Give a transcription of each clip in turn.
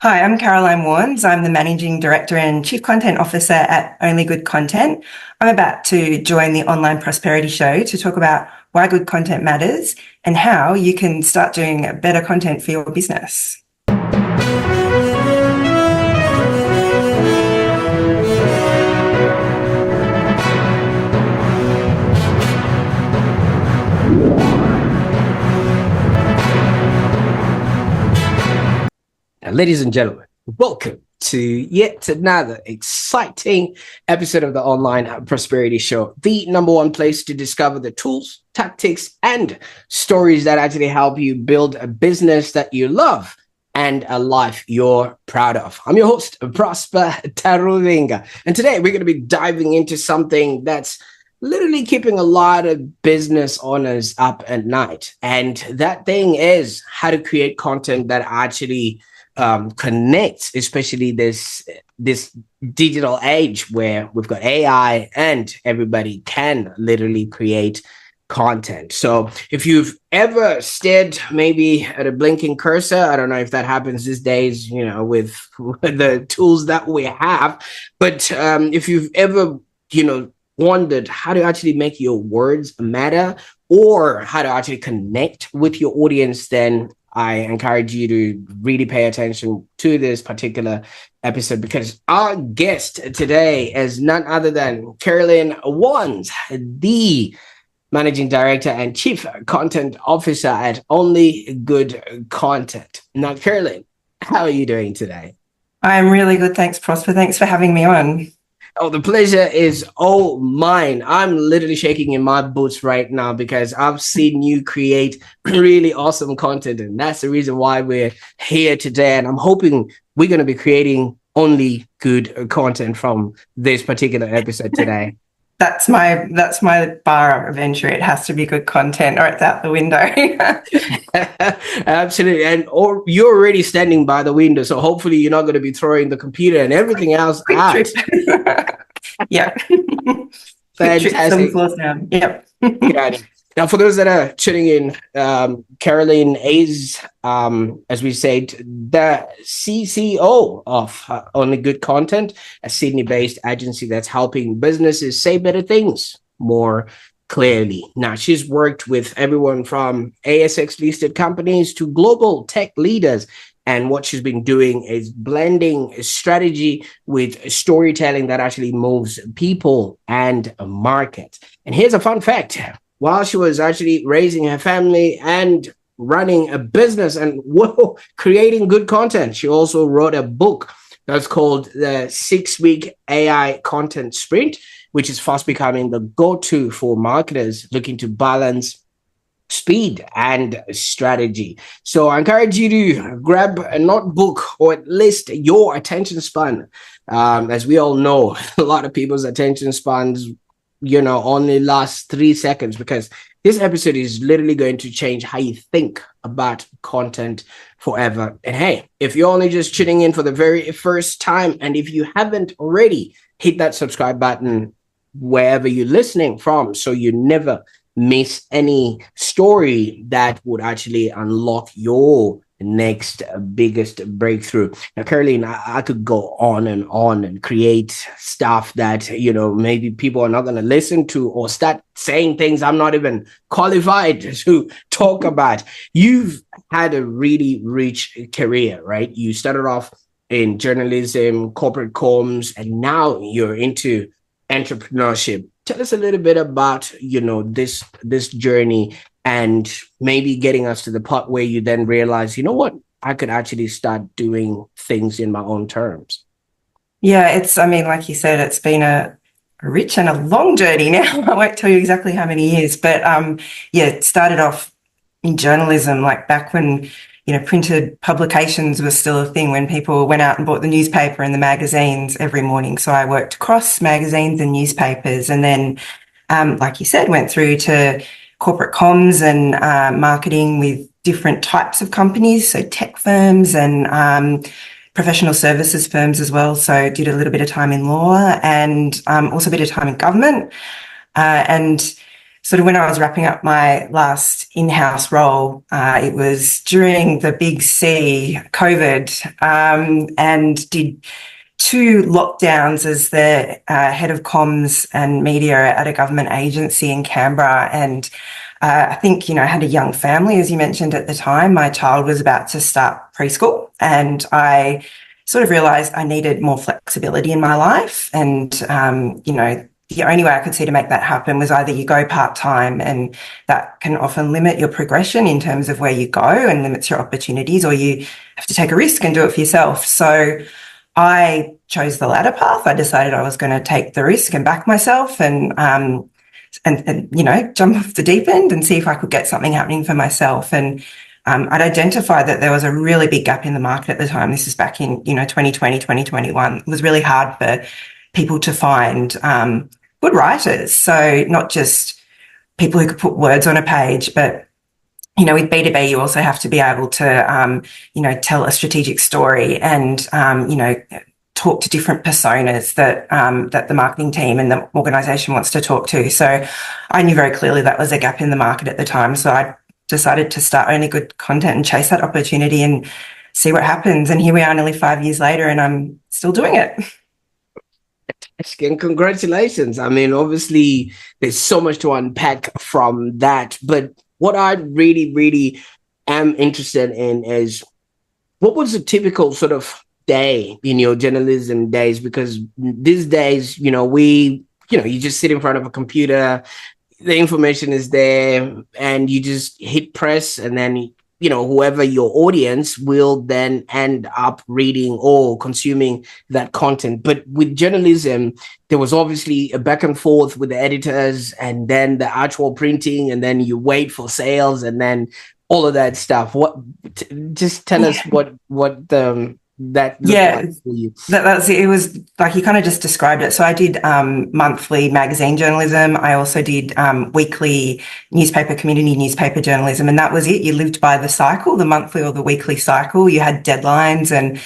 Hi, I'm Caroline Warnes. I'm the Managing Director and Chief Content Officer at Only Good Content. I'm about to join the Online Prosperity Show to talk about why good content matters and how you can start doing better content for your business. Ladies and gentlemen, welcome to yet another exciting episode of the Online Prosperity Show, the number one place to discover the tools, tactics, and stories that actually help you build a business that you love and a life you're proud of. I'm your host, Prosper Taruvinga, and today we're going to be diving into something that's literally keeping a lot of business owners up at night. And that thing is how to create content that actually connects, especially this digital age where we've got AI and everybody can literally create content. So if you've ever stared maybe at a blinking cursor, I don't know if that happens these days, with the tools that we have, but if you've ever, wondered how to actually make your words matter or how to actually connect with your audience, then I encourage you to really pay attention to this particular episode, because our guest today is none other than Caroline Warnes, the Managing Director and Chief Content Officer at Only Good Content. Now, Caroline, how are you doing today? I'm really good. Thanks, Prosper. Thanks for having me on. Oh, the pleasure is all mine. I'm literally shaking in my boots right now because I've seen you create really awesome content. And that's the reason why we're here today. And I'm hoping we're going to be creating only good content from this particular episode today. That's my bar of entry. It has to be good content or it's out the window. Absolutely. And you're already standing by the window, so hopefully you're not going to be throwing the computer and everything else out. Yeah. Fantastic. Yep. Yeah. Now, for those that are tuning in, Caroline is, as we said, the CCO of Only Good Content, a Sydney-based agency that's helping businesses say better things more clearly. Now, she's worked with everyone from ASX-listed companies to global tech leaders. And what she's been doing is blending strategy with storytelling that actually moves people and a market. And here's a fun fact. While she was actually raising her family and running a business and creating good content, she also wrote a book that's called the 6-Week AI Content Sprint, which is fast becoming the go-to for marketers looking to balance speed and strategy. So I encourage you to grab a notebook or at least your attention span. As we all know, a lot of people's attention spans only last 3 seconds, because this episode is literally going to change how you think about content forever. And hey, if you're only just tuning in for the very first time, and if you haven't already, hit that subscribe button wherever you're listening from, so you never miss any story that would actually unlock your next biggest breakthrough. Now, Caroline, I could go on and create stuff that, maybe people are not going to listen to, or start saying things I'm not even qualified to talk about. You've had a really rich career, right? You started off in journalism, corporate comms, and now you're into entrepreneurship. Tell us a little bit about, this journey, and maybe getting us to the part where you then realize, I could actually start doing things in my own terms. Yeah, like you said, it's been a rich and a long journey now. I won't tell you exactly how many years, but it started off in journalism, like back when, printed publications was still a thing, when people went out and bought the newspaper and the magazines every morning. So I worked across magazines and newspapers, and then, like you said, went through to corporate comms and marketing with different types of companies, so tech firms and professional services firms as well. So did a little bit of time in law and also a bit of time in government. And sort of when I was wrapping up my last in-house role, it was during the big C, COVID, and did 2 lockdowns as the head of comms and media at a government agency in Canberra. And I think, I had a young family, as you mentioned at the time. My child was about to start preschool, and I sort of realised I needed more flexibility in my life. And, the only way I could see to make that happen was either you go part-time, and that can often limit your progression in terms of where you go and limits your opportunities, or you have to take a risk and do it for yourself. So I chose the latter path. I decided I was going to take the risk and back myself and jump off the deep end and see if I could get something happening for myself. And I'd identified that there was a really big gap in the market at the time. This is back in, 2020, 2021. It was really hard for people to find good writers. So not just people who could put words on a page, but with B2B, you also have to be able to, tell a strategic story and, talk to different personas that the marketing team and the organisation wants to talk to. So I knew very clearly that was a gap in the market at the time. So I decided to start Only Good Content and chase that opportunity and see what happens. And here we are nearly 5 years later, and I'm still doing it. And congratulations. I mean, obviously, there's so much to unpack from that. But what I really, really am interested in is, what was a typical sort of day in your journalism days? Because these days, you just sit in front of a computer, the information is there, and you just hit press, and then whoever your audience will then end up reading or consuming that content. But with journalism, there was obviously a back and forth with the editors, and then the actual printing, and then you wait for sales, and then all of that stuff. Just tell us what that looked like for you. That's it. It was like you kind of just described it. So I did monthly magazine journalism. I also did weekly community newspaper journalism, and that was it. You lived by the cycle, the monthly or the weekly cycle. You had deadlines, and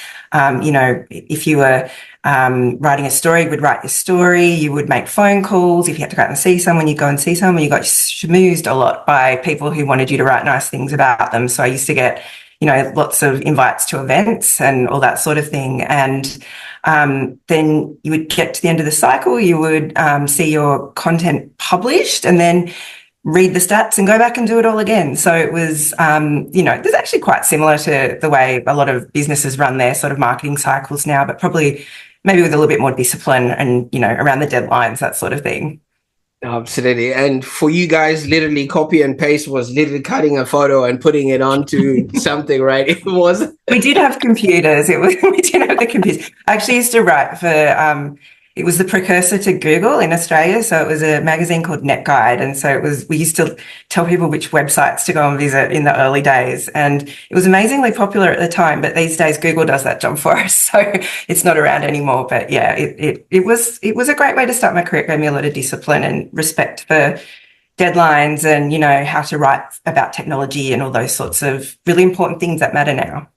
if you were writing a story, you would write your story. You would make phone calls. If you had to go out and see someone, you'd go and see someone. You got schmoozed a lot by people who wanted you to write nice things about them. So I used to get lots of invites to events and all that sort of thing. And then you would get to the end of the cycle, you would see your content published, and then read the stats and go back and do it all again. So it was, it's actually quite similar to the way a lot of businesses run their sort of marketing cycles now, but probably maybe with a little bit more discipline and, around the deadlines, that sort of thing. Absolutely. And for you guys, literally copy and paste was literally cutting a photo and putting it onto something, right? It was. We did have computers. We did have the computers. I actually used to write for, it was the precursor to Google in Australia. So it was a magazine called M.E.D.I.A. And so we used to tell people which websites to go and visit in the early days. And it was amazingly popular at the time, but these days Google does that job for us. So it's not around anymore. But yeah, it was a great way to start my career. It gave me a lot of discipline and respect for deadlines and, how to write about technology and all those sorts of really important things that matter now.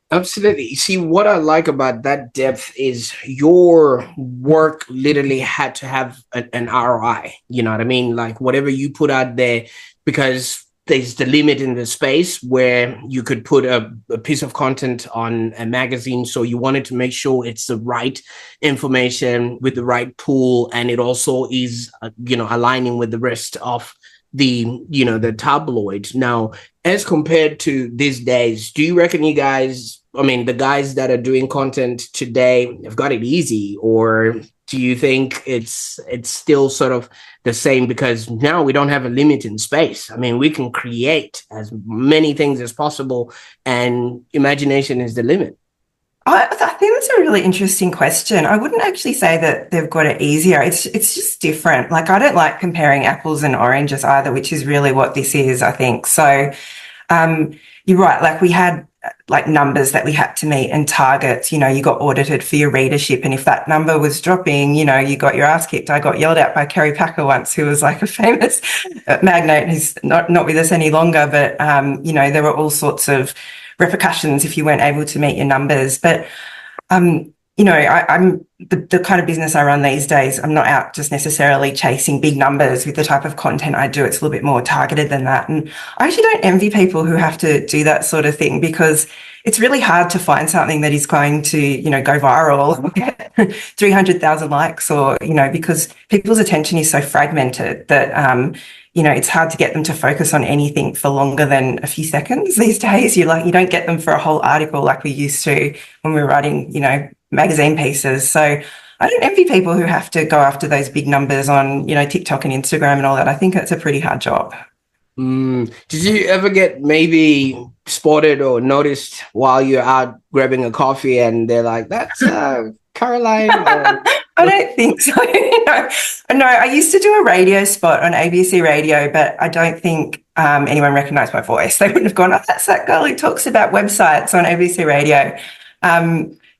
Absolutely. See, what I like about that depth is your work literally had to have an ROI. You know what I mean? Like whatever you put out there, because there's the limit in the space where you could put a piece of content on a magazine. So you wanted to make sure it's the right information with the right tool. And it also is, aligning with the rest of the tabloid. Now, as compared to these days, do you reckon the guys that are doing content today have got it easy, or do you think it's still sort of the same because now we don't have a limit in space? I mean, we can create as many things as possible, and imagination is the limit. I think that's a really interesting question. I wouldn't actually say that they've got it easier. It's just different. Like, I don't like comparing apples and oranges either, which is really what this is, I think. So you're right. Like, we had like numbers that we had to meet and targets. You got audited for your readership, and if that number was dropping, you got your ass kicked. I got yelled at by Kerry Packer once, who was like a famous magnate who's not with us any longer. But there were all sorts of repercussions if you weren't able to meet your numbers. But I'm the kind of business I run these days. I'm not out just necessarily chasing big numbers with the type of content I do. It's a little bit more targeted than that. And I actually don't envy people who have to do that sort of thing, because it's really hard to find something that is going to, go viral or get 300,000 likes, or, because people's attention is so fragmented that, it's hard to get them to focus on anything for longer than a few seconds these days. You don't get them for a whole article like we used to when we were writing, magazine pieces. So I don't envy people who have to go after those big numbers on, TikTok and Instagram and all that. I think it's a pretty hard job. Did you ever get maybe spotted or noticed while you're out grabbing a coffee and they're like, that's Caroline? Or... I don't think so. No, I used to do a radio spot on ABC radio, but I don't think anyone recognised my voice. They wouldn't have gone, oh, that's that girl who talks about websites on ABC radio.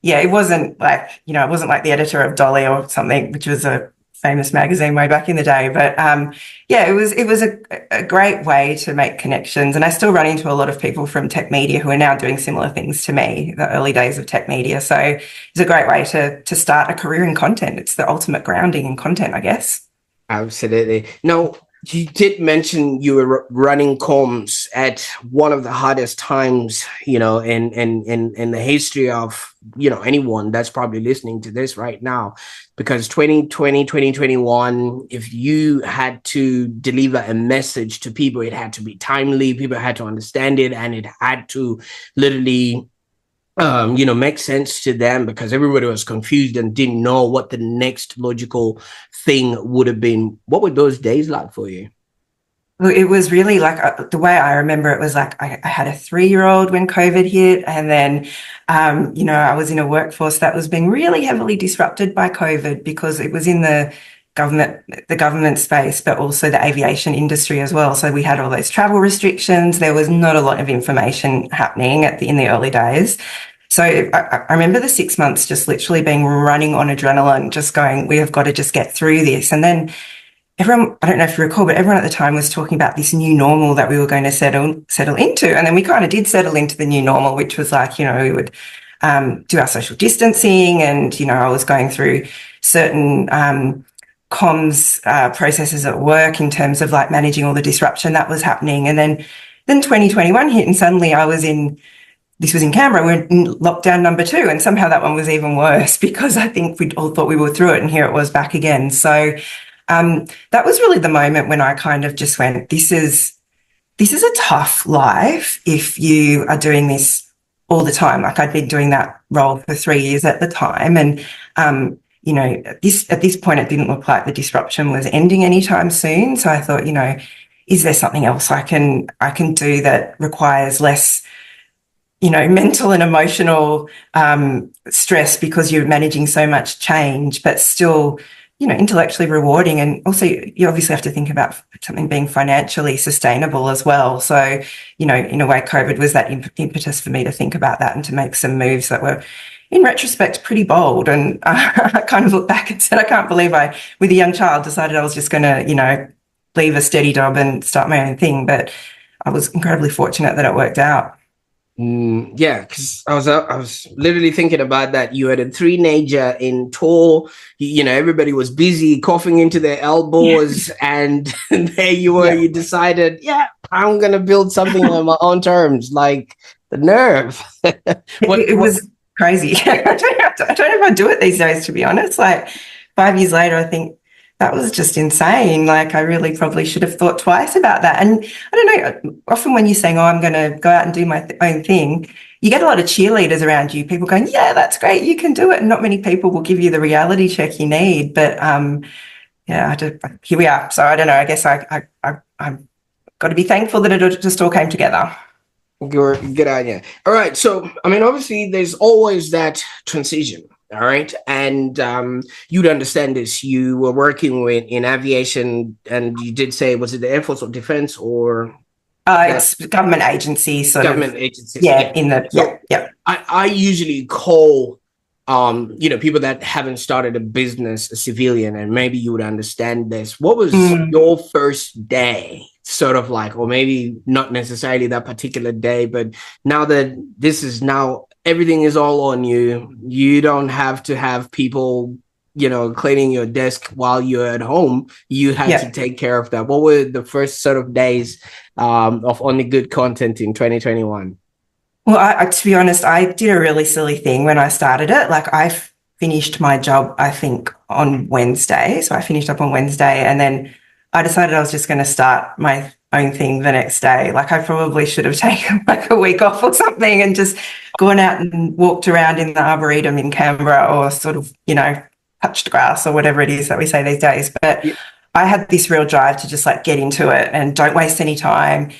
It wasn't like, it wasn't like the editor of Dolly or something, which was a famous magazine way back in the day. But it was a great way to make connections. And I still run into a lot of people from tech media who are now doing similar things to me, the early days of tech media. So it's a great way to start a career in content. It's the ultimate grounding in content, I guess. Absolutely. Now, you did mention you were running comms at one of the hardest times, in the history of, anyone that's probably listening to this right now, because 2020, 2021, if you had to deliver a message to people, it had to be timely, people had to understand it, and it had to literally make sense to them, because everybody was confused and didn't know what the next logical thing would have been. What were those days like for you? Well, it was really like the way I remember it was like I had a 3-year-old when COVID hit, and then, I was in a workforce that was being really heavily disrupted by COVID, because it was in the government space, but also the aviation industry as well. So we had all those travel restrictions. There was not a lot of information happening in the early days. So I remember the 6 months just literally being running on adrenaline, just going, we have got to just get through this. And then everyone, I don't know if you recall, but everyone at the time was talking about this new normal that we were going to settle into. And then we kind of did settle into the new normal, which was like, we would do our social distancing, and, I was going through certain comms processes at work in terms of like managing all the disruption that was happening. And then 2021 hit, and suddenly this was in Canberra, we're in lockdown number 2, and somehow that one was even worse, because I think we all thought we were through it, and here it was back again. So that was really the moment when I kind of just went, this is a tough life if you are doing this all the time. Like, I'd been doing that role for 3 years at the time, and at this point it didn't look like the disruption was ending anytime soon. So I thought, is there something else I can do that requires less mental and emotional stress, because you're managing so much change, but still, intellectually rewarding. And also you obviously have to think about something being financially sustainable as well. So, in a way, COVID was that impetus for me to think about that and to make some moves that were, in retrospect, pretty bold. And I kind of looked back and said, I can't believe with a young child, decided I was just going to, leave a steady job and start my own thing. But I was incredibly fortunate that it worked out. Because I was literally thinking about that. You had a teenager in tow, everybody was busy coughing into their elbows, and there you were, you decided, I'm going to build something on my own terms. Like, the nerve. It was crazy. I don't know if I'd do it these days, to be honest. Like, 5 years later, I think that was just insane. Like, I really probably should have thought twice about that. And I don't know, often when you're saying, I'm going to go out and do my own thing, you get a lot of cheerleaders around you, people going, yeah, that's great, you can do it. And not many people will give you the reality check you need. But here we are. So I don't know, I guess I've got to be thankful that it just all came together. Good idea. All right. So, obviously there's always that transition. All right. And you'd understand this. You were working in aviation, and you did say, was it the Air Force or Defense or? It's government agency, agencies. Yeah. I usually call, people that haven't started a business a civilian, and maybe you would understand this. What was your first day sort of like, or maybe not necessarily that particular day, but now that this is now everything is all on you. You don't have to have people, cleaning your desk while you're at home. You had to Yeah. take care of that. What were the first sort of days of Only Good Content in 2021? Well, to be honest, I did a really silly thing when I started it. Like I finished my job, I think, on Wednesday. So I finished up on Wednesday, and then I decided I was just going to start my own thing the next day. Like I probably should have taken like a week off or something and just gone out and walked around in the Arboretum in Canberra, or sort of, touched grass or whatever it is that we say these days. But Yeah. I had this real drive to just like get into it and don't waste any time,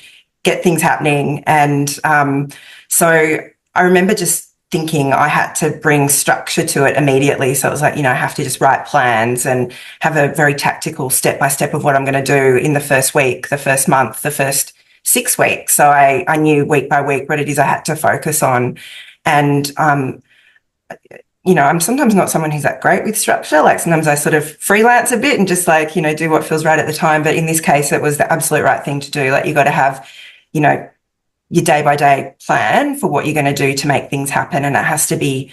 get things happening. And so I remember just thinking I had to bring structure to it immediately. So it was like, I have to just write plans and have a very tactical step by step of what I'm going to do in the first week, the first month, the first 6 weeks. So I knew week by week what it is I had to focus on. And, I'm sometimes not someone who's that great with structure. Like sometimes I sort of freelance a bit and just like, do what feels right at the time. But in this case, it was the absolute right thing to do. Like you got to have, your day by day plan for what you're going to do to make things happen. And it has to be,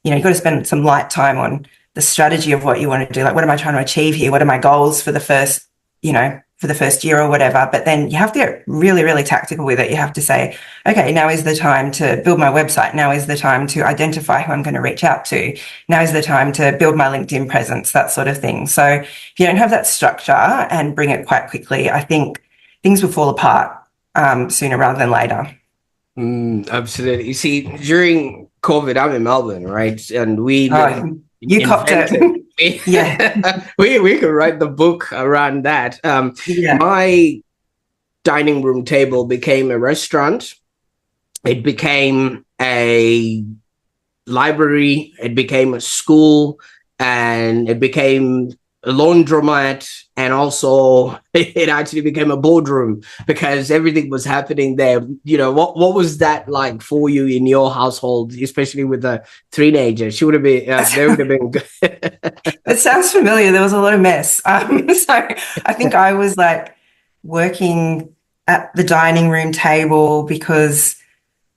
you've got to spend some light time on the strategy of what you want to do. Like, what am I trying to achieve here? What are my goals for the first, for the first year or whatever? But then you have to get really, really tactical with it. You have to say, okay, now is the time to build my website. Now is the time to identify who I'm going to reach out to. Now is the time to build my LinkedIn presence, that sort of thing. So if you don't have that structure and bring it quite quickly, I think things will fall apart sooner rather than later. Absolutely. You see, during COVID, I'm in Melbourne, right? And we You copped invented. it. Yeah. we could write the book around that. Yeah. My dining room table became a restaurant. It became a library. It became a school, and it became a laundromat, and also it actually became a boardroom because everything was happening there. What was that like for you in your household, especially with the teenager? She would have been there would have been good. It sounds familiar. There was a lot of mess. So I think I was like working at the dining room table because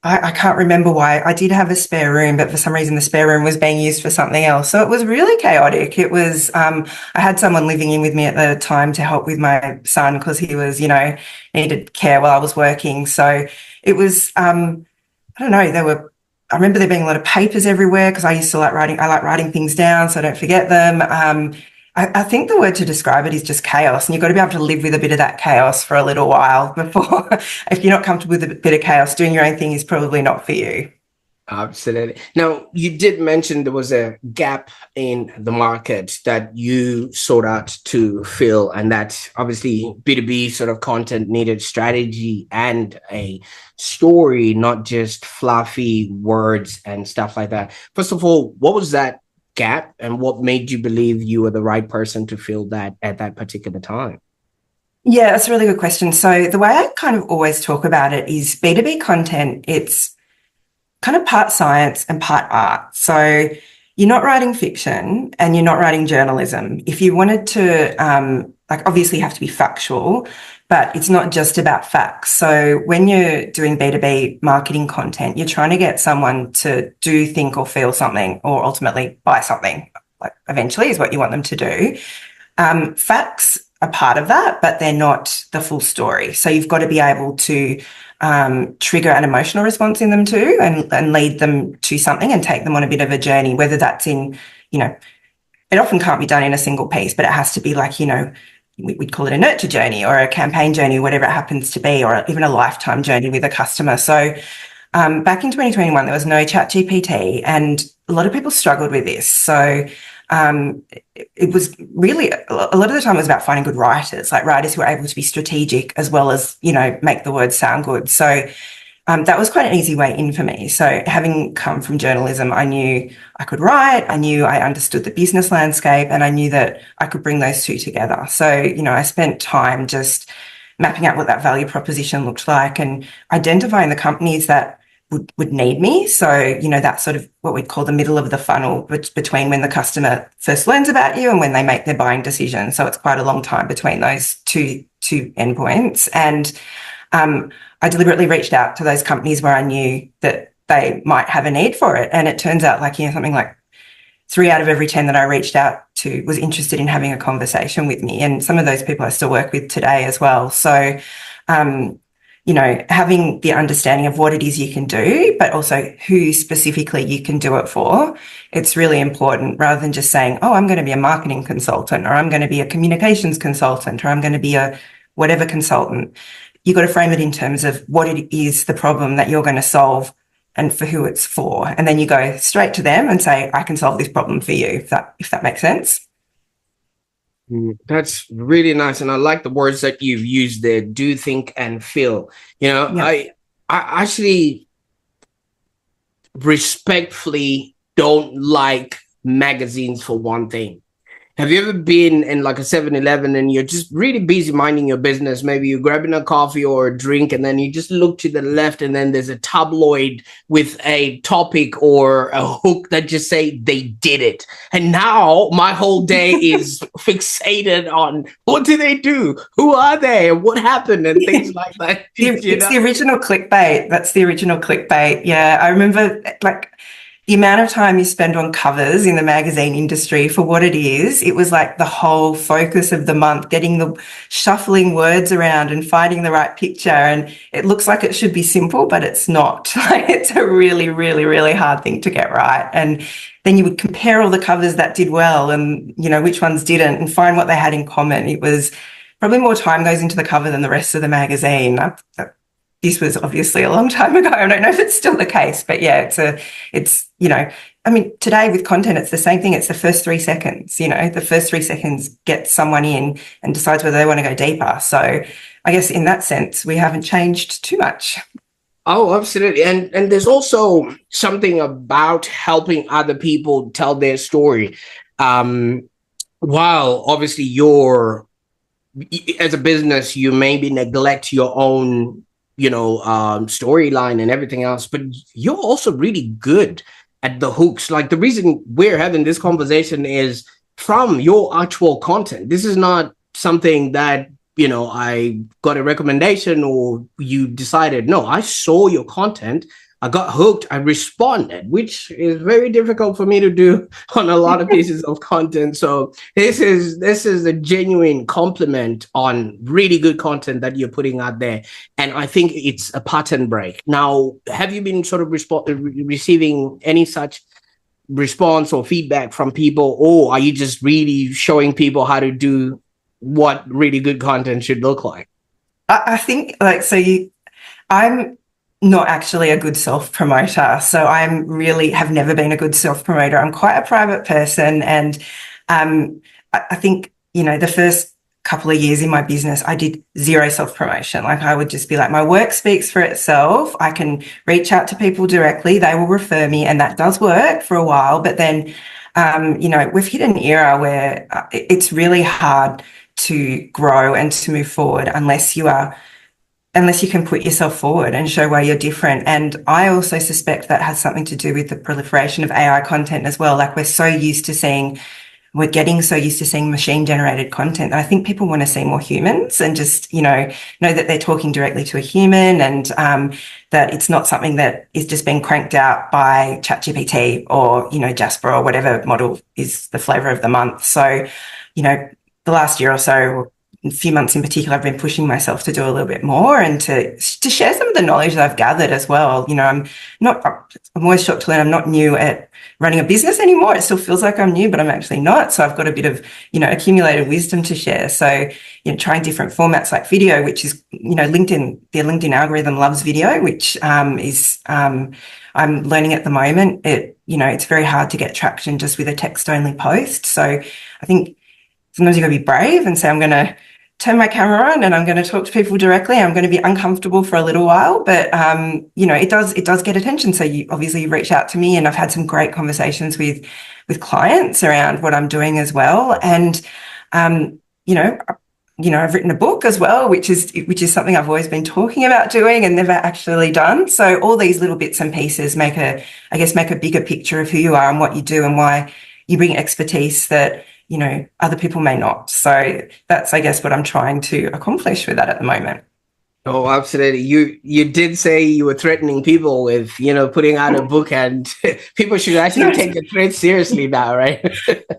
I can't remember why. I did have a spare room, but for some reason the spare room was being used for something else. So it was really chaotic. It was, I had someone living in with me at the time to help with my son because he was, needed care while I was working. So it was, I don't know, I remember there being a lot of papers everywhere because I used to like writing things down so I don't forget them. I think the word to describe it is just chaos, and you've got to be able to live with a bit of that chaos for a little while before, if you're not comfortable with a bit of chaos, doing your own thing is probably not for you. Absolutely. Now, you did mention there was a gap in the market that you sought out to fill, and that obviously B2B sort of content needed strategy and a story, not just fluffy words and stuff like that. First of all, what was that gap, and what made you believe you were the right person to fill that at that particular time? Yeah, that's a really good question. So the way I kind of always talk about it is B2B content, it's kind of part science and part art. So you're not writing fiction and you're not writing journalism. If you wanted to, obviously you have to be factual, but it's not just about facts. So when you're doing B2B marketing content, you're trying to get someone to do, think, or feel something, or ultimately buy something, like eventually is what you want them to do. Facts are part of that, but they're not the full story. So you've got to be able to trigger an emotional response in them too, and lead them to something and take them on a bit of a journey, whether that's in, it often can't be done in a single piece, but it has to be like, we'd call it a nurture journey or a campaign journey, whatever it happens to be, or even a lifetime journey with a customer. So back in 2021, there was no ChatGPT, and a lot of people struggled with this. So it was really, a lot of the time it was about finding good writers, like writers who were able to be strategic as well as, make the words sound good. So that was quite an easy way in for me. So having come from journalism, I knew I could write, I knew I understood the business landscape, and I knew that I could bring those two together. So, I spent time just mapping out what that value proposition looked like and identifying the companies that would need me. So, that's sort of what we'd call the middle of the funnel, between when the customer first learns about you and when they make their buying decision. So it's quite a long time between those two endpoints. And I deliberately reached out to those companies where I knew that they might have a need for it. And it turns out like, something like 3 out of every 10 that I reached out to was interested in having a conversation with me. And some of those people I still work with today as well. So, having the understanding of what it is you can do, but also who specifically you can do it for, it's really important, rather than just saying, oh, I'm going to be a marketing consultant, or I'm going to be a communications consultant, or I'm going to be a whatever consultant. You've got to frame it in terms of what it is, the problem that you're going to solve, and for who it's for. And then you go straight to them and say, I can solve this problem for you, if that makes sense. That's really nice. And I like the words that you've used there: do, think, and feel. Yeah. I actually respectfully don't like magazines for one thing. Have you ever been in like a 7-Eleven and you're just really busy minding your business? Maybe you're grabbing a coffee or a drink, and then you just look to the left, and then there's a tabloid with a topic or a hook that just say they did it. And now my whole day is fixated on what do they do? Who are they? And what happened? And things like that. It's the original clickbait. That's the original clickbait. Yeah. I remember like the amount of time you spend on covers in the magazine industry for what it is. It was like the whole focus of the month, shuffling words around and finding the right picture. And it looks like it should be simple, but it's not. Like, it's a really, really, really hard thing to get right. And then you would compare all the covers that did well and, which ones didn't, and find what they had in common. It was probably more time goes into the cover than the rest of the magazine. This was obviously a long time ago. I don't know if it's still the case, but yeah, today with content, it's the same thing. It's the first 3 seconds, the first 3 seconds gets someone in and decides whether they want to go deeper. So I guess in that sense, we haven't changed too much. Oh, absolutely. And there's also something about helping other people tell their story. While obviously as a business, you maybe neglect your own storyline and everything else, but you're also really good at the hooks. Like, the reason we're having this conversation is from your actual content. This is not something that I got a recommendation or you decided. No, I saw your content, I got hooked, I responded, which is very difficult for me to do on a lot of pieces of content. So this is a genuine compliment on really good content that you're putting out there. And I think it's a pattern break. Now, have you been sort of receiving any such response or feedback from people, or are you just really showing people how to do what really good content should look like? I think I'm not actually a good self-promoter. So have never been a good self-promoter. I'm quite a private person. And I think, the first couple of years in my business, I did zero self-promotion. Like, I would just be like, my work speaks for itself. I can reach out to people directly. They will refer me. And that does work for a while. But then, we've hit an era where it's really hard to grow and to move forward unless you can put yourself forward and show why you're different. And I also suspect that has something to do with the proliferation of AI content as well. Like, we're getting so used to seeing machine generated content. I think people want to see more humans and just, know that they're talking directly to a human, and that it's not something that is just being cranked out by ChatGPT or, Jasper or whatever model is the flavor of the month. So, the last year or so, a few months in particular, I've been pushing myself to do a little bit more and to share some of the knowledge that I've gathered as well. I'm always shocked to learn I'm not new at running a business anymore. It still feels like I'm new, but I'm actually not. So I've got a bit of, accumulated wisdom to share. So, trying different formats like video, which is, the LinkedIn algorithm loves video, which I'm learning at the moment. It's very hard to get traction just with a text only post. So I think sometimes you've got to be brave and say, I'm going to turn my camera on and I'm going to talk to people directly. I'm going to be uncomfortable for a little while, but it does get attention. So you obviously reach out to me, and I've had some great conversations with clients around what I'm doing as well. And I've written a book as well, which is something I've always been talking about doing and never actually done. So all these little bits and pieces make a bigger picture of who you are and what you do and why you bring expertise that other people may not. So that's, I guess, what I'm trying to accomplish with that at the moment. Oh, absolutely. You did say you were threatening people with, putting out a book, and people should actually No, take the threat seriously now, right?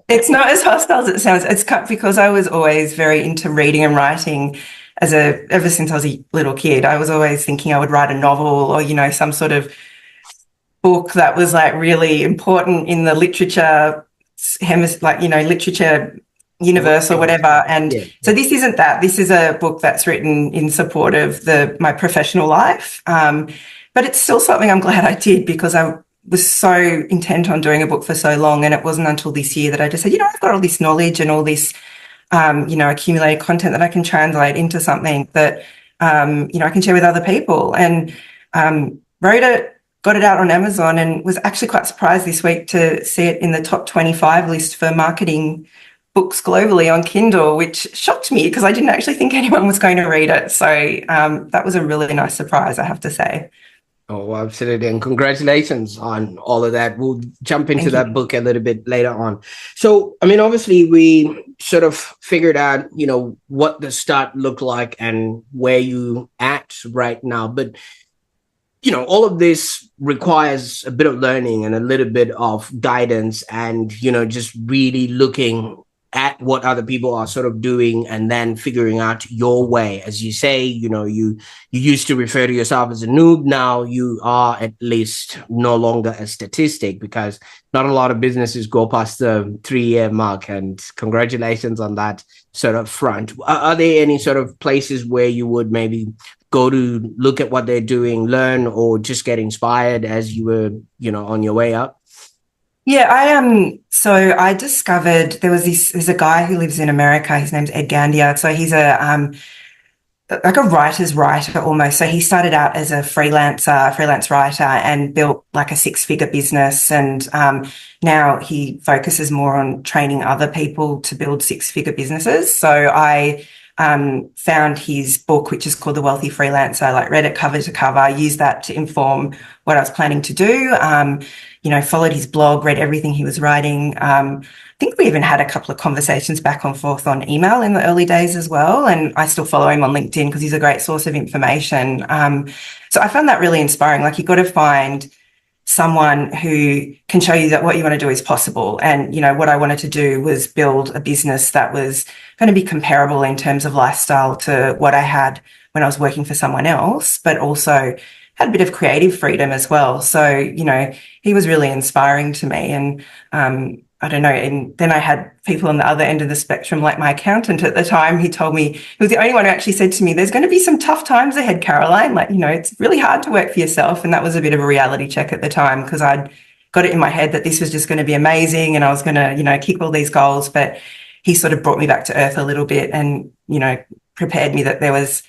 it's not as hostile as it sounds. It's because I was always very into reading and writing ever since I was a little kid. I was always thinking I would write a novel or, some sort of book that was like really important in the literature literature universe or World. whatever. And Yeah, so yeah. this isn't that. This is a book that's written in support of my professional life. But it's still something I'm glad I did, because I was so intent on doing a book for so long. And it wasn't until this year that I just said, I've got all this knowledge and all this, accumulated content that I can translate into something that, I can share with other people. And wrote it, got it out on Amazon, and was actually quite surprised this week to see it in the top 25 list for marketing books globally on Kindle, which shocked me because I didn't actually think anyone was going to read it. So that was a really nice surprise, I have to say. Oh, absolutely. And congratulations on all of that. We'll jump into Thank that you. book a little bit later on. So, I mean, obviously, we sort of figured out, what the start looked like and where you at right now. But, all of this requires a bit of learning and a little bit of guidance and, just really looking at what other people are sort of doing and then figuring out your way. As you say, you used to refer to yourself as a noob. Now you are at least no longer a statistic, because not a lot of businesses go past the 3-year mark. And congratulations on that sort of front. Are there any sort of places where you would maybe go to look at what they're doing, learn, or just get inspired as you were, on your way up? Yeah, so I discovered there's a guy who lives in America. His name's Ed Gandia. So he's like a writer's writer almost. So he started out as a freelance writer and built like a 6-figure business. And now he focuses more on training other people to build 6-figure businesses. So I found his book, which is called The Wealthy Freelancer, like read it cover to cover, used that to inform what I was planning to do. Followed his blog, read everything he was writing. I think we even had a couple of conversations back and forth on email in the early days as well. And I still follow him on LinkedIn because he's a great source of information. So I found that really inspiring. Like, you've got to find someone who can show you that what you want to do is possible. And, what I wanted to do was build a business that was going to be comparable in terms of lifestyle to what I had when I was working for someone else, but also had a bit of creative freedom as well. So, he was really inspiring to me. And I don't know. And then I had people on the other end of the spectrum, like my accountant at the time. He told me, he was the only one who actually said to me, there's going to be some tough times ahead, Caroline. Like, it's really hard to work for yourself. And that was a bit of a reality check at the time, because I'd got it in my head that this was just going to be amazing and I was going to, kick all these goals. But he sort of brought me back to earth a little bit and, prepared me that there was,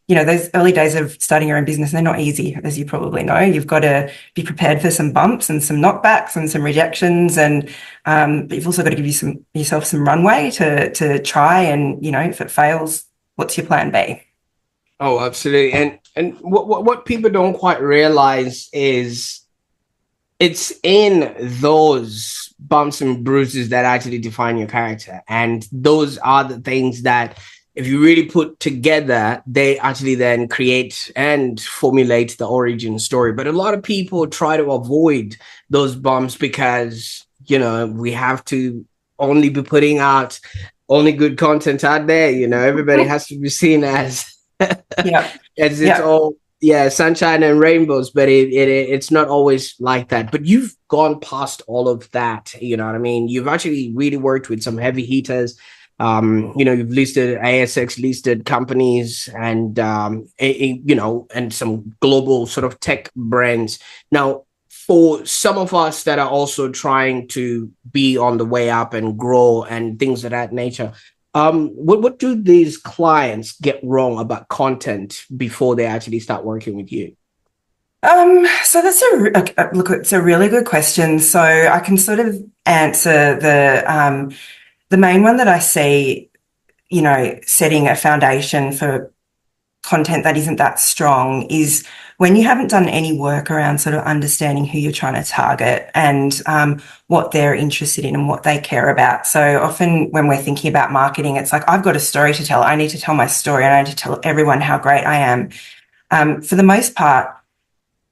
those early days of starting your own business, they're not easy, as you probably know. You've got to be prepared for some bumps and some knockbacks and some rejections. And but you've also got to give yourself some runway to try. And, if it fails, what's your plan B? Oh, absolutely. And what people don't quite realize is it's in those bumps and bruises that actually define your character. And those are the things that, if you really put together, they actually then create and formulate the origin story. But a lot of people try to avoid those bumps because, we have to only be putting out only good content out there. Everybody has to be seen as Yeah. as it's Yeah. all, yeah, sunshine and rainbows, but it's not always like that. But you've gone past all of that, you know what I mean? You've actually really worked with some heavy hitters. You've listed ASX listed companies and and some global sort of tech brands. Now, for some of us that are also trying to be on the way up and grow and things of that nature, what do these clients get wrong about content before they actually start working with you? So look, it's a really good question. So I can sort of answer the main one that I see, setting a foundation for content that isn't that strong is when you haven't done any work around sort of understanding who you're trying to target and what they're interested in and what they care about. So often when we're thinking about marketing, it's like, I've got a story to tell. I need to tell my story. I need to tell everyone how great I am. For the most part,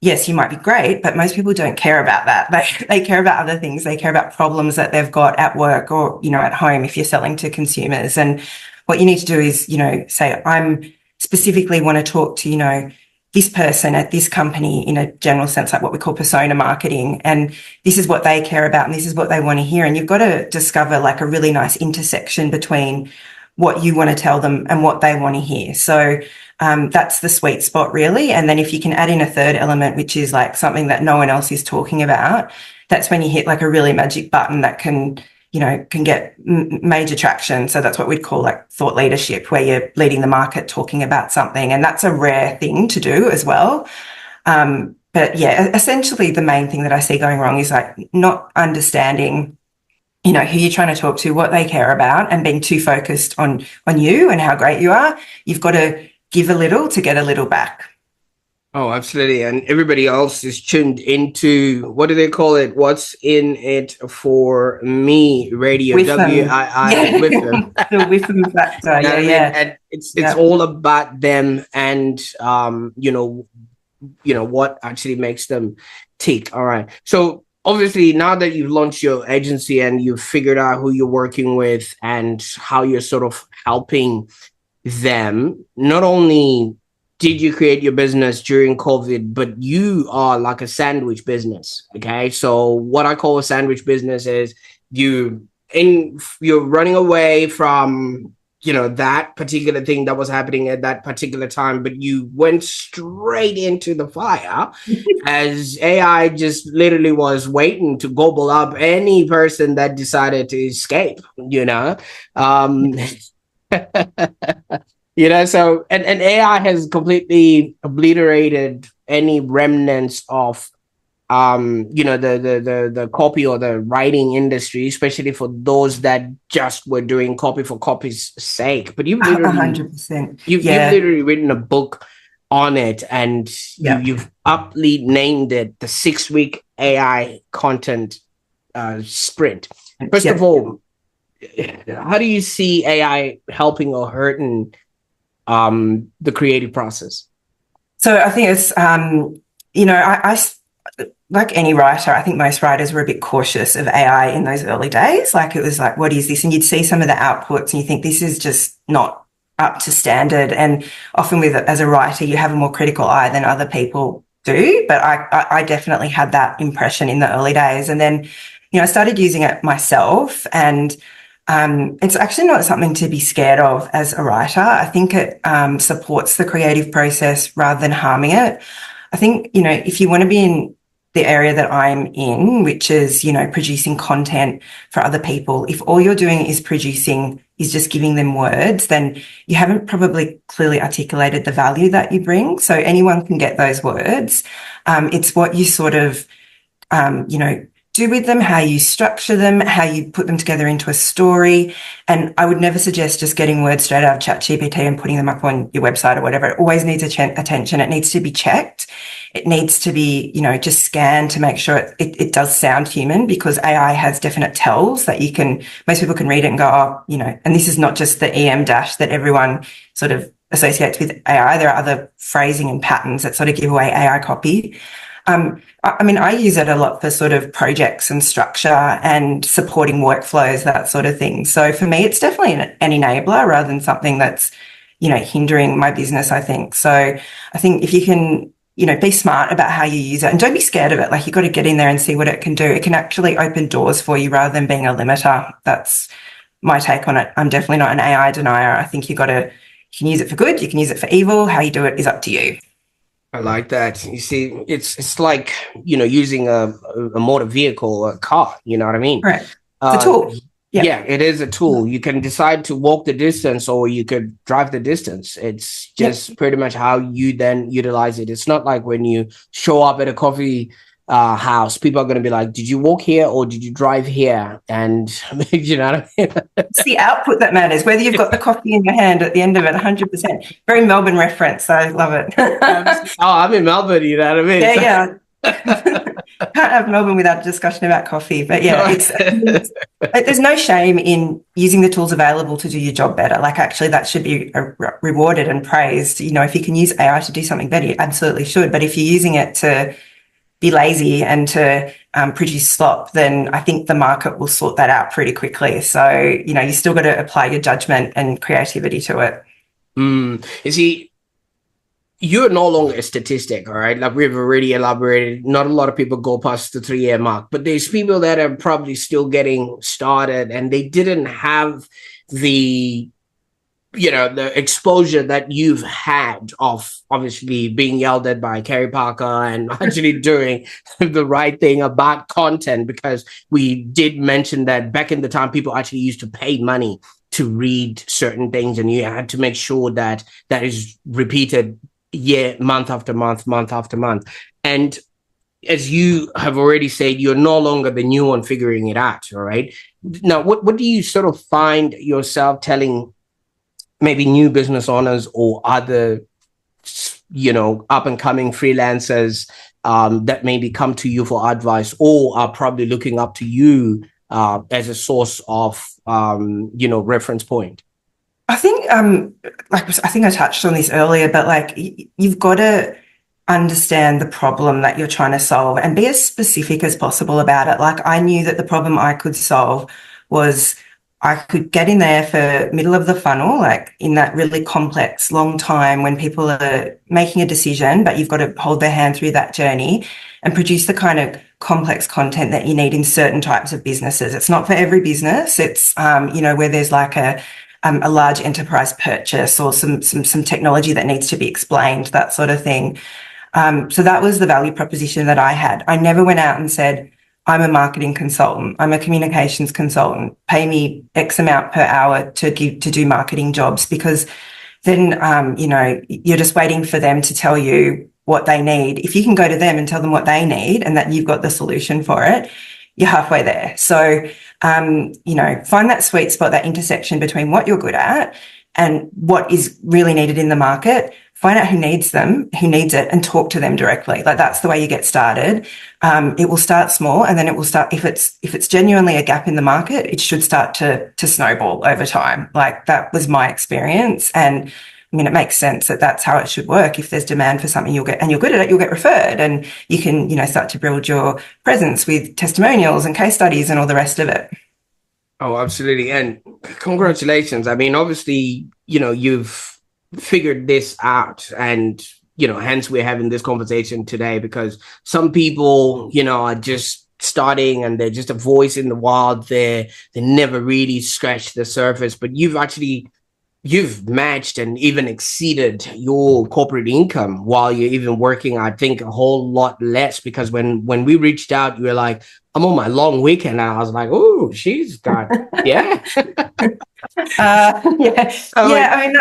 yes, you might be great, but most people don't care about that. They care about other things. They care about problems that they've got at work or, at home if you're selling to consumers. And what you need to do is, say, I'm specifically want to talk to, this person at this company in a general sense, like what we call persona marketing. And this is what they care about and this is what they want to hear. And you've got to discover like a really nice intersection between what you want to tell them and what they want to hear. So that's the sweet spot, really. And then if you can add in a third element, which is like something that no one else is talking about, that's when you hit like a really magic button that can get major traction. So that's what we'd call like thought leadership, where you're leading the market talking about something. And that's a rare thing to do as well. But yeah, essentially the main thing that I see going wrong is like not understanding who you're trying to talk to, what they care about, and being too focused on you and how great you are. You've got to give a little to get a little back. Oh, absolutely. And everybody else is tuned into, what do they call it? What's in it for me? Radio. W-I-I. With them. The with them factor. Yeah. And it's all about them and, what actually makes them tick. All right. So obviously, now that you've launched your agency and you've figured out who you're working with and how you're sort of helping them, not only did you create your business during COVID, but you are like a sandwich business. Okay. So what I call a sandwich business is you're running away from, that particular thing that was happening at that particular time, but you went straight into the fire as AI just literally was waiting to gobble up any person that decided to escape, so and AI has completely obliterated any remnants of the copy or the writing industry, especially for those that just were doing copy for copy's sake. But you've literally 100%. You've literally written a book on it, and you've aptly named it the 6-week AI content sprint. First of all, how do you see AI helping or hurting the creative process? So I think it's, I like any writer, I think most writers were a bit cautious of AI in those early days. Like it was like, what is this? And you'd see some of the outputs and you think this is just not up to standard. And often as a writer, you have a more critical eye than other people do. But I definitely had that impression in the early days. And then, I started using it myself, and it's actually not something to be scared of as a writer. I think it supports the creative process rather than harming it. I think, if you want to be in the area that I'm in, which is, producing content for other people, if all you're doing is just giving them words, then you haven't probably clearly articulated the value that you bring. So anyone can get those words. It's what you sort of, do with them, how you structure them, how you put them together into a story. And I would never suggest just getting words straight out of ChatGPT and putting them up on your website or whatever. It always needs attention. It needs to be checked. It needs to be, just scanned to make sure it does sound human, because AI has definite tells that most people can read it and go, and this is not just the EM dash that everyone sort of associates with AI. There are other phrasing and patterns that sort of give away AI copy. I use it a lot for sort of projects and structure and supporting workflows, that sort of thing. So for me, it's definitely an enabler rather than something that's, hindering my business, I think. So I think if you can, be smart about how you use it and don't be scared of it. Like, you've got to get in there and see what it can do. It can actually open doors for you rather than being a limiter. That's my take on it. I'm definitely not an AI denier. I think you can use it for good. You can use it for evil. How you do it is up to you. I like that. You see, it's like, using a motor vehicle, a car, you know what I mean? Right. It's a tool. Yeah, it is a tool. You can decide to walk the distance or you could drive the distance. It's just pretty much how you then utilize it. It's not like when you show up at a coffee house, people are going to be like, did you walk here or did you drive here? And you know what I mean? It's the output that matters, whether you've got the coffee in your hand at the end of it, 100%. Very Melbourne reference. I love it. I'm in Melbourne, you know what I mean? Yeah. Can't have Melbourne without a discussion about coffee. But yeah, there's no shame in using the tools available to do your job better. Like, actually, that should be rewarded and praised. You know, if you can use AI to do something better, you absolutely should. But if you're using it to be lazy and to produce slop, then I think the market will sort that out pretty quickly. So, you know, you still got to apply your judgment and creativity to it. You see, you're no longer a statistic, all right? Like we've already elaborated, not a lot of people go past the 3-year mark, but there's people that are probably still getting started and they didn't have the, you know, the exposure that you've had of obviously being yelled at by Kerry Parker and actually doing the right thing about content, because we did mention that back in the time, people actually used to pay money to read certain things and you had to make sure that that is repeated month after month, month after month. And as you have already said, you're no longer the new one figuring it out, all right? Now, what do you sort of find yourself telling maybe new business owners or other, you know, up and coming freelancers that maybe come to you for advice or are probably looking up to you as a source of, you know, reference point? I think, I think I touched on this earlier, but like you've got to understand the problem that you're trying to solve and be as specific as possible about it. Like, I knew that the problem I could solve was I could get in there for middle of the funnel, like in that really complex, long time when people are making a decision, but you've got to hold their hand through that journey and produce the kind of complex content that you need in certain types of businesses. It's not for every business. It's, you know, where there's like a large enterprise purchase or some technology that needs to be explained, that sort of thing. So that was the value proposition that I had. I never went out and said, I'm a marketing consultant, I'm a communications consultant, pay me X amount per hour to do marketing jobs, because then, you know, you're just waiting for them to tell you what they need. If you can go to them and tell them what they need and that you've got the solution for it, you're halfway there. So, you know, find that sweet spot, that intersection between what you're good at and what is really needed in the market. Find out who needs it, and talk to them directly. Like, that's the way you get started. It will start small, and then it will start, if it's genuinely a gap in the market, it should start to snowball over time. Like, that was my experience. And I mean, it makes sense that that's how it should work. If there's demand for something, you're good at it, you'll get referred, and you can, you know, start to build your presence with testimonials and case studies and all the rest of it. Oh, absolutely. And congratulations. I mean, obviously, you know, you've figured this out, and, you know, hence we're having this conversation today, because some people, you know, are just starting and they're just a voice in the wild. They never really scratched the surface, but you've matched and even exceeded your corporate income while you're even working, I think, a whole lot less, because when we reached out, you were like, I'm on my long weekend. And I was like, oh, she's got, yeah. Yeah. I mean,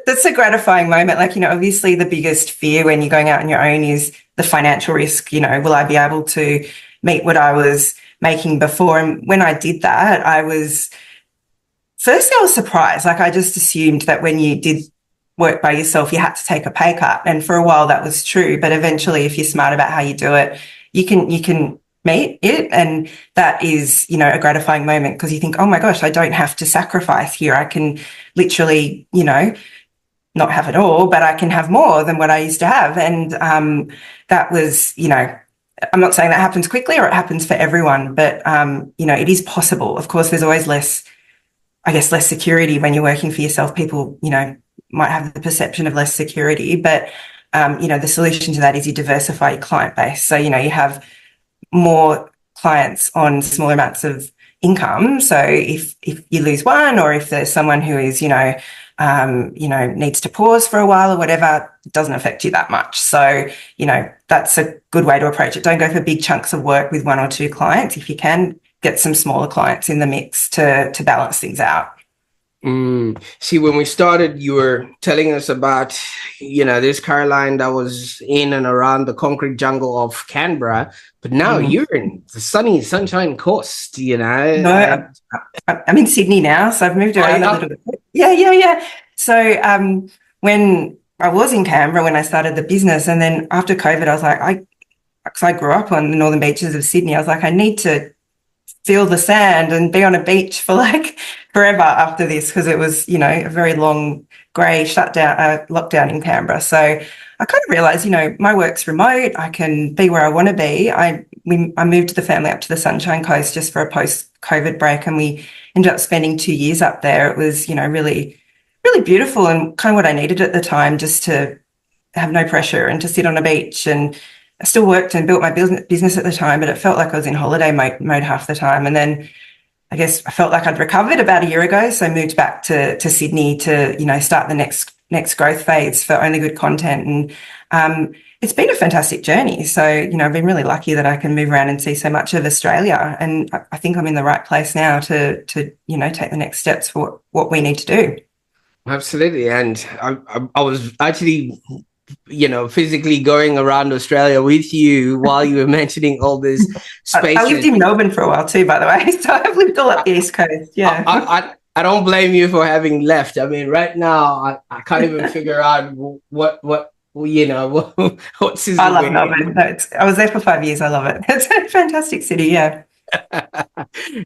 that's a gratifying moment. Like, you know, obviously the biggest fear when you're going out on your own is the financial risk. You know, will I be able to meet what I was making before? And when I did that, I was surprised. Like, I just assumed that when you did work by yourself, you had to take a pay cut. And for a while that was true. But eventually, if you're smart about how you do it, you can meet it. And that is, you know, a gratifying moment, because you think, oh my gosh, I don't have to sacrifice here. I can literally, you know, not have it all, but I can have more than what I used to have. And that was, you know, I'm not saying that happens quickly or it happens for everyone, but, you know, it is possible. Of course, there's always less security when you're working for yourself. People, you know, might have the perception of less security, but, you know, the solution to that is you diversify your client base. So, you know, you have more clients on smaller amounts of income. So if you lose one, or if there's someone who is, you know, needs to pause for a while or whatever, it doesn't affect you that much. So, you know, that's a good way to approach it. Don't go for big chunks of work with one or two clients. If you can, get some smaller clients in the mix to balance things out. See, when we started, you were telling us about, this Caroline that was in and around the concrete jungle of Canberra, but now Mm. you're in the sunny Sunshine Coast, No, and I'm in Sydney now, so I've moved oh, around a yeah. little bit. Yeah, yeah, yeah. So when I was in Canberra when I started the business, and then after COVID, I was like, because I grew up on the northern beaches of Sydney, I was like, I need to feel the sand and be on a beach for like forever after this, because it was, a very long grey shutdown, lockdown in Canberra. So I kind of realised, my work's remote. I can be where I want to be. I moved the family up to the Sunshine Coast just for a post-COVID break, and we ended up spending 2 years up there. It was, really, really beautiful and kind of what I needed at the time, just to have no pressure and to sit on a beach. And I still worked and built my business at the time, but it felt like I was in holiday mode half the time. And then I guess I felt like I'd recovered about a year ago, so I moved back to Sydney to start the next growth phase for Only Good Content. And it's been a fantastic journey. So I've been really lucky that I can move around and see so much of Australia, and I think I'm in the right place now to take the next steps for what we need to do. Absolutely. And I was actually, physically going around Australia with you while you were mentioning all these I lived spaces. in Melbourne for a while too, by the way. So I've lived all up the East Coast. Yeah. I don't blame you for having left. I mean, right now, I can't even figure out what what's I love Melbourne. No, I was there for 5 years. I love it. It's a fantastic city. Yeah.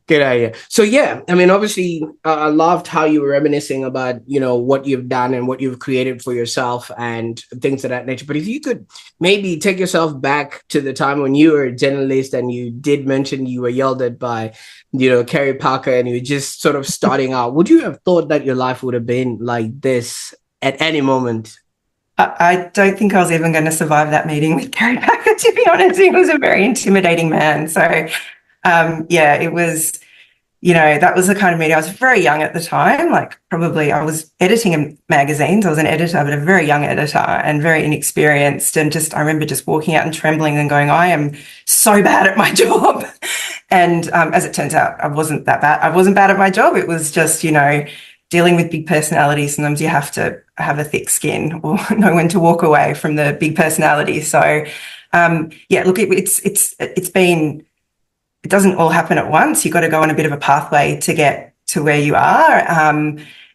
Good idea. So yeah, I mean, obviously, I loved how you were reminiscing about what you've done and what you've created for yourself and things of that nature. But if you could maybe take yourself back to the time when you were a journalist and you did mention you were yelled at by, Kerry Parker, and you were just sort of starting out, would you have thought that your life would have been like this at any moment? I don't think I was even going to survive that meeting with Gary Packer, to be honest. He was a very intimidating man. So, yeah, it was, that was the kind of meeting. I was very young at the time, like probably I was editing magazines. I was an editor, but a very young editor and very inexperienced. And I remember just walking out and trembling and going, I am so bad at my job. And as it turns out, I wasn't that bad. I wasn't bad at my job. It was just, dealing with big personalities. Sometimes you have to have a thick skin or know when to walk away from the big personality. So, yeah, look, it's been, it doesn't all happen at once. You've got to go on a bit of a pathway to get to where you are.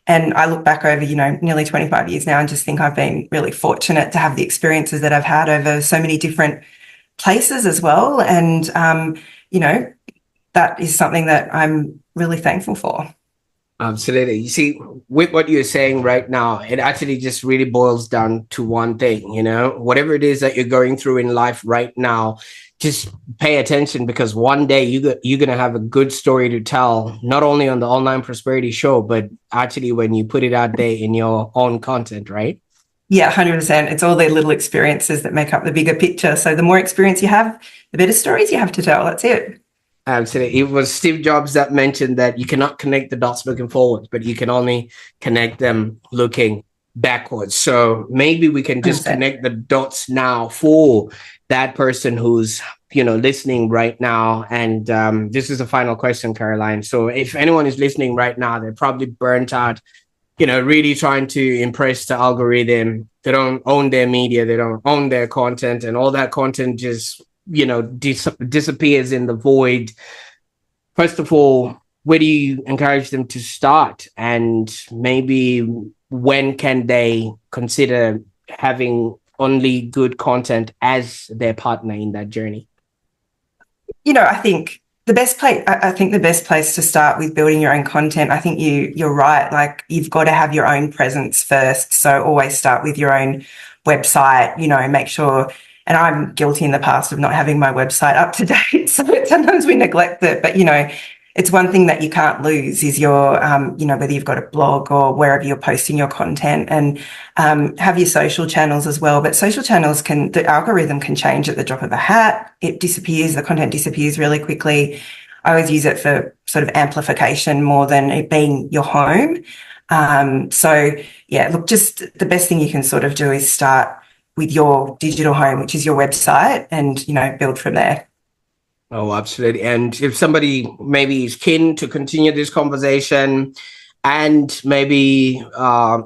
And I look back over, nearly 25 years now and just think I've been really fortunate to have the experiences that I've had over so many different places as well. And, that is something that I'm really thankful for. Absolutely. You see, with what you're saying right now, it actually just really boils down to one thing, whatever it is that you're going through in life right now, just pay attention, because one day you're going to have a good story to tell, not only on the Online Prosperity Show, but actually when you put it out there in your own content, right? Yeah, 100%. It's all the little experiences that make up the bigger picture. So the more experience you have, the better stories you have to tell. That's it. Absolutely. It was Steve Jobs that mentioned that you cannot connect the dots looking forward, but you can only connect them looking backwards. So maybe we can just 100%. connect the dots now for that person who's, listening right now. And this is the final question, Caroline. So if anyone is listening right now, they're probably burnt out, really trying to impress the algorithm. They don't own their media. They don't own their content, and all that content just disappears in the void. First of all, where do you encourage them to start, and maybe when can they consider having Only Good Content as their partner in that journey? I think the best place to start with building your own content, I think you're right. Like, you've got to have your own presence first. So always start with your own website, make sure. And I'm guilty in the past of not having my website up to date. So sometimes we neglect it. But, it's one thing that you can't lose is your, whether you've got a blog or wherever you're posting your content, and have your social channels as well. But social channels the algorithm can change at the drop of a hat. It disappears, the content disappears really quickly. I always use it for sort of amplification more than it being your home. So, yeah, look, just the best thing you can sort of do is start with your digital home, which is your website, and, build from there. Oh, absolutely. And if somebody maybe is keen to continue this conversation, and maybe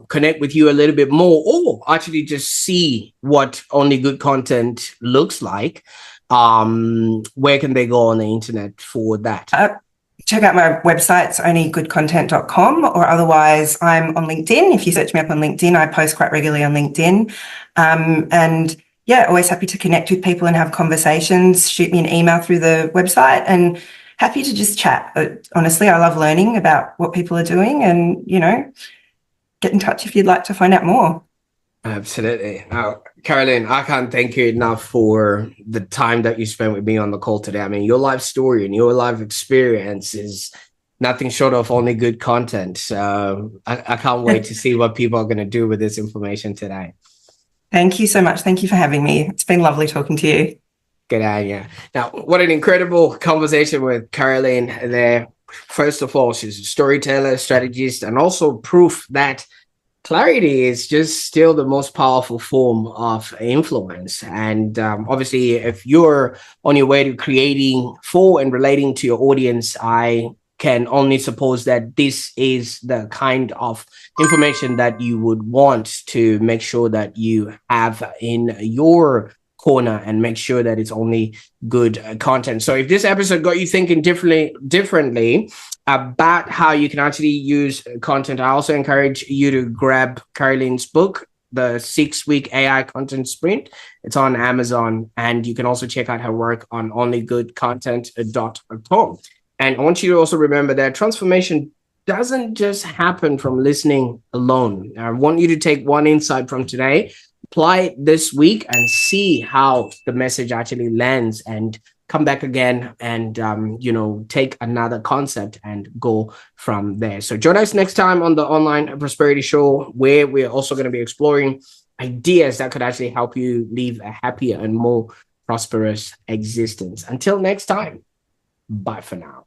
connect with you a little bit more, or actually just see what only good content looks like, where can they go on the internet for that? Check out my website, it's onlygoodcontent.com, or otherwise I'm on LinkedIn. If you search me up on LinkedIn, I post quite regularly on LinkedIn. And yeah, always happy to connect with people and have conversations. Shoot me an email through the website, and happy to just chat. Honestly, I love learning about what people are doing, and, you know, get in touch if you'd like to find out more. Absolutely. Now, Caroline, I can't thank you enough for the time that you spent with me on the call today. I mean, your life story and your life experience is nothing short of only good content. So I can't wait to see what people are going to do with this information today. Thank you so much. Thank you for having me. It's been lovely talking to you. Good idea. Now, what an incredible conversation with Caroline there. First of all, she's a storyteller, strategist, and also proof that clarity is just still the most powerful form of influence. And obviously, if you're on your way to creating for and relating to your audience, I can only suppose that this is the kind of information that you would want to make sure that you have in your corner, and make sure that it's only good content. So if this episode got you thinking differently about how you can actually use content, I also encourage you to grab Caroline's book, The 6-Week AI Content Sprint. It's on Amazon, and you can also check out her work on onlygoodcontent.com. And I want you to also remember that transformation doesn't just happen from listening alone. I want you to take one insight from today, apply it this week, and see how the message actually lands, and come back again and take another concept and go from there. So join us next time on the Online Prosperity Show, where we're also going to be exploring ideas that could actually help you live a happier and more prosperous existence. Until next time, bye for now.